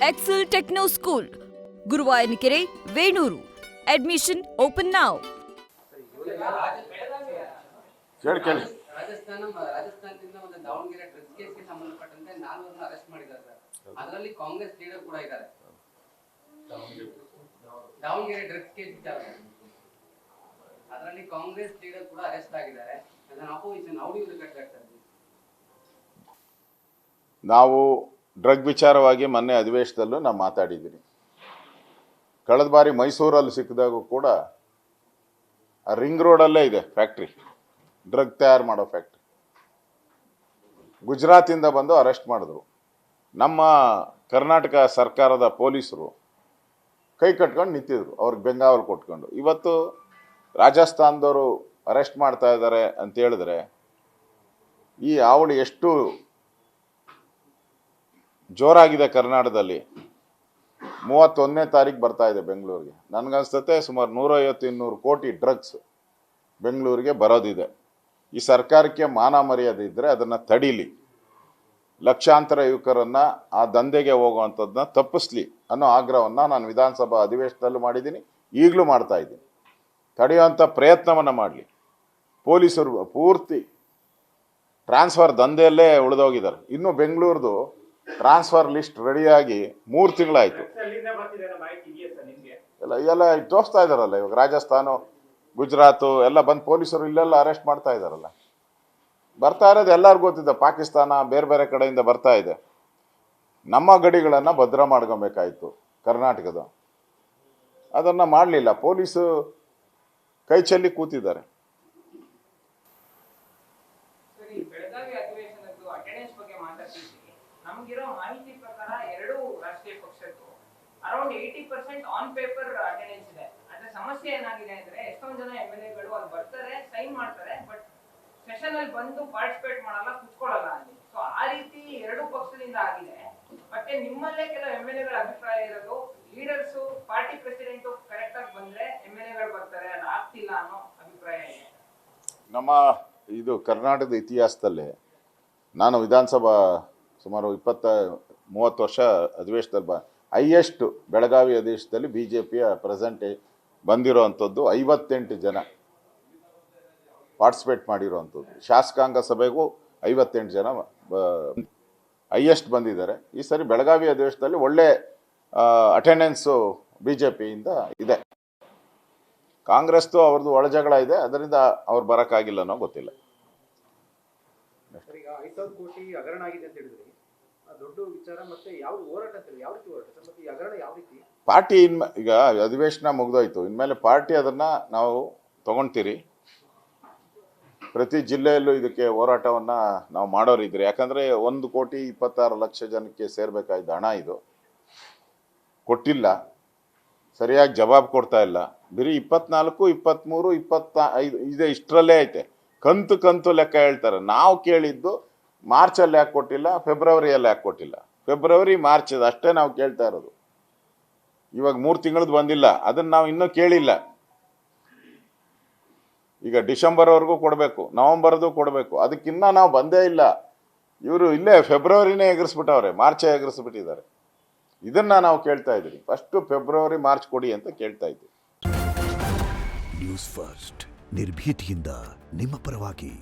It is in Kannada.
Excel Techno School, Guruvayanakere, Venur. Admission open now. ರಾಜಸ್ಥಾನದಿಂದ ಒಂದು ದಾವಣಗೆರೆ ಡ್ರಗ್ಸ್ ಕೇಸ್ಗೆ ಸಂಬಂಧಪಟ್ಟಂತೆ 4 ಅರೆಸ್ಟ್ ಮಾಡಿದ್ದಾರೆ ಸರ್. ಅದರಲ್ಲಿ ಕಾಂಗ್ರೆಸ್ ಲೀಡರ್ ಕೂಡ ಇದ್ದಾರೆ. ದಾವಣಗೆರೆ ಡ್ರಗ್ಸ್ ಕೇಸ್ ವಿಚಾರ, ಅದರಲ್ಲಿ ಕಾಂಗ್ರೆಸ್ ಲೀಡರ್ ಕೂಡ ಅರೆಸ್ಟ್ ಆಗಿದ್ದಾರೆ. ಅದನ್ನ opposition how do you look at that sir? ನಾವು ಡ್ರಗ್ ವಿಚಾರವಾಗಿ ಮೊನ್ನೆ ಅಧಿವೇಶನದಲ್ಲೂ ನಾನು ಮಾತಾಡಿದ್ದೀನಿ. ಕಳೆದ ಬಾರಿ ಮೈಸೂರಲ್ಲಿ ಸಿಕ್ಕಿದಾಗೂ ಕೂಡ ಆ ರಿಂಗ್ ರೋಡಲ್ಲೇ ಇದೆ ಫ್ಯಾಕ್ಟ್ರಿ, ಡ್ರಗ್ ತಯಾರು ಮಾಡೋ ಫ್ಯಾಕ್ಟ್ರಿ. ಗುಜರಾತಿಂದ ಬಂದು ಅರೆಸ್ಟ್ ಮಾಡಿದ್ರು. ನಮ್ಮ ಕರ್ನಾಟಕ ಸರ್ಕಾರದ ಪೊಲೀಸರು ಕೈ ಕಟ್ಕೊಂಡು ನಿಂತಿದ್ರು, ಅವ್ರಿಗೆ ಬೆಂಗಾವಲು ಕೊಟ್ಕೊಂಡು. ಇವತ್ತು ರಾಜಸ್ಥಾನದವರು ಅರೆಸ್ಟ್ ಮಾಡ್ತಾ ಇದ್ದಾರೆ ಅಂತ ಹೇಳಿದ್ರೆ ಈ ಹಾವಳಿ ಎಷ್ಟು ಜೋರಾಗಿದೆ. ಕರ್ನಾಟಕದಲ್ಲಿ 31ನೇ ತಾರೀಕು ಬರ್ತಾ ಇದೆ ಬೆಂಗಳೂರಿಗೆ. ನನಗನ್ಸುತ್ತೆ ಸುಮಾರು 150-200 ಕೋಟಿ ಡ್ರಗ್ಸ್ ಬೆಂಗಳೂರಿಗೆ ಬರೋದಿದೆ. ಈ ಸರ್ಕಾರಕ್ಕೆ ಮಾನ ಮರ್ಯಾದೆ ಇದ್ದರೆ ಅದನ್ನು ತಡೀಲಿ, ಲಕ್ಷಾಂತರ ಯುವಕರನ್ನು ಆ ದಂಧೆಗೆ ಹೋಗುವಂಥದ್ದನ್ನ ತಪ್ಪಿಸ್ಲಿ ಅನ್ನೋ ಆಗ್ರಹವನ್ನು ನಾನು ವಿಧಾನಸಭಾ ಅಧಿವೇಶನದಲ್ಲೂ ಮಾಡಿದ್ದೀನಿ, ಈಗಲೂ ಮಾಡ್ತಾ ಇದ್ದೀನಿ. ತಡೆಯುವಂಥ ಪ್ರಯತ್ನವನ್ನು ಮಾಡಲಿ. ಪೊಲೀಸರು ಪೂರ್ತಿ ಟ್ರಾನ್ಸ್ಫರ್ ದಂಧೆಯಲ್ಲೇ ಉಳಿದೋಗಿದ್ದಾರೆ. ಇನ್ನು ಬೆಂಗಳೂರದು ಟ್ರಾನ್ಸ್ಫರ್ ಲಿಸ್ಟ್ ರೆಡಿಯಾಗಿ 3 ತಿಂಗಳಾಯಿತು. ಎಲ್ಲ ತೋರಿಸ್ತಾ ಇದ್ದಾರಲ್ಲ ಇವಾಗ. ರಾಜಸ್ಥಾನ, ಗುಜರಾತು ಎಲ್ಲ ಬಂದು ಪೊಲೀಸರು ಇಲ್ಲೆಲ್ಲ ಅರೆಸ್ಟ್ ಮಾಡ್ತಾ ಇದ್ದಾರಲ್ಲ. ಬರ್ತಾ ಇರೋದು ಎಲ್ಲರಿಗೂ ಗೊತ್ತಿದೆ. ಪಾಕಿಸ್ತಾನ ಬೇರೆ ಬೇರೆ ಕಡೆಯಿಂದ ಬರ್ತಾ ಇದೆ. ನಮ್ಮ ಗಡಿಗಳನ್ನು ಭದ್ರ ಮಾಡ್ಕೊಬೇಕಾಯ್ತು ಕರ್ನಾಟಕದ, ಅದನ್ನು ಮಾಡಲಿಲ್ಲ. ಪೊಲೀಸು ಕೈ ಚೆಲ್ಲಿ ಕೂತಿದ್ದಾರೆ. ನಮಗಿರೋ ಮಾಹಿತಿ ಪ್ರಕಾರ ಎರಡೂ ರಾಷ್ಟ್ರೀಯ ಪಕ್ಷದ್ದು ಅರೌಂಡ್ 80% ಆನ್ ಪೇಪರ್ ಅಟೆಂಡೆನ್ಸ್ ಇದೆ. ಆದ್ರೆ ಸಮಸ್ಯೆ ಏನಾಗಿದೆ ಅಂದ್ರೆ ಎಷ್ಟೊಂದು ಜನ MLA-ಗಳು ಅಲ್ಲಿ ಬರ್ತಾರೆ, ಸೈನ್ ಮಾಡ್ತಾರೆ, ಬಟ್ ಸೆಷನ್ ಅಲ್ಲಿ ಬಂದು ಪಾರ್ಟಿಸಿಪೇಟ್ ಮಾಡಲ್ಲ, ಕುತ್ಕೊಳ್ಳಲ್ಲ ಅಲ್ಲಿ. ಸೊ ಆ ರೀತಿ ಎರಡೂ ಪಕ್ಷದಿಂದ ಆಗಿದೆ. ಮತ್ತೆ ನಿಮ್ಮಲ್ಲೇ ಕೆಲವು MLA-ಗಳ ಅಭಿಪ್ರಾಯ ಇರೋದು, ಲೀಡರ್ಸ್ ಪಾರ್ಟಿ ಪ್ರೆಸಿಡೆಂಟ್ ಕರೆಕ್ಟ್ ಆಗಿ ಬಂದ್ರೆ MLA-ಗಳು ಬರ್ತಾರೆ, ಅದು ಆಗ್ತಿಲ್ಲ ಅನ್ನೋ ಅಭಿಪ್ರಾಯ ಇದೆ. ನಮ್ಮ ಇದು ಕರ್ನಾಟಕದ ಇತಿಹಾಸದಲ್ಲೇ ನಾನು ವಿಧಾನಸಭಾ ಸುಮಾರು 20-30 ವರ್ಷ ಅಧಿವೇಶನದಲ್ಲಿ ಹೈಯೆಸ್ಟ್ ಬೆಳಗಾವಿ ಅಧಿವೇಶನದಲ್ಲಿ BJPಯ ಪ್ರೆಸೆಂಟ್ ಬಂದಿರೋವಂಥದ್ದು 58 ಜನ ಪಾರ್ಟಿಸಿಪೇಟ್ ಮಾಡಿರೋವಂಥದ್ದು. ಶಾಸಕಾಂಗ ಸಭೆಗೂ 58 ಜನ ಹೈಯೆಸ್ಟ್ ಬಂದಿದ್ದಾರೆ. ಈ ಸರಿ ಬೆಳಗಾವಿ ಅಧಿವೇಶನದಲ್ಲಿ ಒಳ್ಳೆ ಅಟೆಂಡೆನ್ಸು BJPಯಿಂದ ಇದೆ. ಕಾಂಗ್ರೆಸ್ದು ಅವ್ರದ್ದು ಒಳಜಗಳ ಇದೆ, ಅದರಿಂದ ಅವ್ರು ಬರೋಕ್ಕಾಗಿಲ್ಲ ಅನ್ನೋ ಗೊತ್ತಿಲ್ಲ. ಈಗ 5,000 ಕೋಟಿ ಹಗರಣ ಆಗಿದೆ ಅಂತ ಹೇಳಿದ್ರಿ, ದೊಡ್ಡ ವಿಚಾರ. ಮತ್ತೆ ಯಾವ ಹೋರಾಟ ಅಂತ ಯಾವ ರೀತಿ ಹೋರಾಟ ಸರ್? ಮತ್ತೆ ಈ ಹಗರಣ ಯಾವ ರೀತಿ? ಪಾರ್ಟಿ ಈಗ ಅಧಿವೇಶನ ಮುಗ್ದೋಯ್ತು, ಇನ್ಮೇಲೆ ಪಾರ್ಟಿ ಅದನ್ನು ನಾವು ತಗೊಳ್ತೀರಿ. ಪ್ರತಿ ಜಿಲ್ಲೆಯಲ್ಲೂ ಇದಕ್ಕೆ ಹೋರಾಟವನ್ನು ನಾವು ಮಾಡೋರಿದ್ರಿ. ಯಾಕಂದರೆ 1,26,00,000 ಜನಕ್ಕೆ ಸೇರಬೇಕಾದ ಹಣ ಇದು ಕೊಟ್ಟಿಲ್ಲ, ಸರಿಯಾಗಿ ಜವಾಬು ಕೊಡ್ತಾ ಇಲ್ಲ. ಬರೀ 24, 23, 25 ಇದೆ, ಇಷ್ಟರಲ್ಲೇ ಐತೆ. ಕಂತು ಲೆಕ್ಕ ಹೇಳ್ತಾರೆ. ನಾವು ಕೇಳಿದ್ದು ಮಾರ್ಚಲ್ಲಿ ಯಾಕೆ ಕೊಟ್ಟಿಲ್ಲ, ಫೆಬ್ರವರಿಯಲ್ಲಿ ಯಾಕೆ ಕೊಟ್ಟಿಲ್ಲ, ಫೆಬ್ರವರಿ ಮಾರ್ಚ್ ಅಷ್ಟೇ ನಾವು ಕೇಳ್ತಾ ಇರೋದು. ಇವಾಗ 3 ತಿಂಗಳದ್ದು ಬಂದಿಲ್ಲ, ಅದನ್ನು ನಾವು ಇನ್ನೂ ಕೇಳಿಲ್ಲ. ಈಗ ಡಿಸೆಂಬರ್ವರೆಗೂ ಕೊಡಬೇಕು, ನವಂಬರ್ದು ಕೊಡಬೇಕು, ಅದಕ್ಕಿನ್ನ ನಾವು ಬಂದೇ ಇಲ್ಲ. ಇವರು ಇಲ್ಲೇ ಫೆಬ್ರವರಿನೇ ಎಗರಿಸ್ಬಿಟ್ಟವ್ರೆ, ಮಾರ್ಚೇ ಎಗರಿಸ್ಬಿಟ್ಟಿದ್ದಾರೆ. ಇದನ್ನು ನಾವು ಕೇಳ್ತಾ ಇದ್ದೀವಿ. ಫಸ್ಟು ಫೆಬ್ರವರಿ ಮಾರ್ಚ್ ಕೊಡಿ ಅಂತ ಕೇಳ್ತಾ ಇದ್ದೀವಿ. ನ್ಯೂಸ್ ಫಸ್ಟ್, ನಿರ್ಭೀತಿಯಿಂದ ನಿಮ್ಮ ಪರವಾಗಿ.